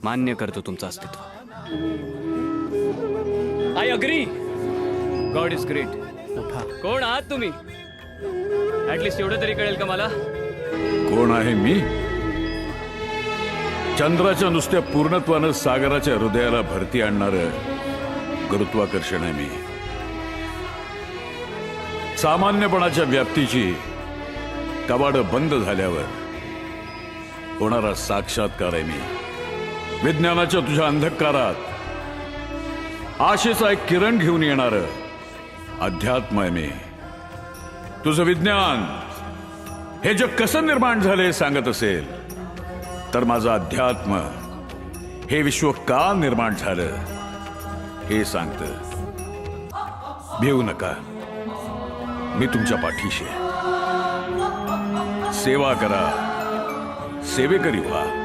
मान्य करतो तुमचं अस्तित्व. I agree. God is great. कोण आहात तुम्ही? ऍटलिस्ट एवढं तरी कळेल का मला? कोण आहे मी? चंद्राच्या नुसत्या पूर्णत्वानं सागराच्या हृदयाला भरती आणणार गुरुत्वाकर्षण आहे मी. सामान्यपणाच्या व्याप्तीची कवाडं बंद झाल्यावर होणारा साक्षात्कार आहे मी. विज्ञानाच्या तुझ्या अंधकारात आशेचा एक किरण घेऊन येणार अध्यात्म आहे मी. तुझं विज्ञान हे जग कसं निर्माण झाले सांगत असेल तर माझं अध्यात्म हे विश्व का निर्माण झालं हे सांगतं. भिवू नका, मी तुमच्या पाठीशी आहे. सेवा करा, सेवेकरी व्हा.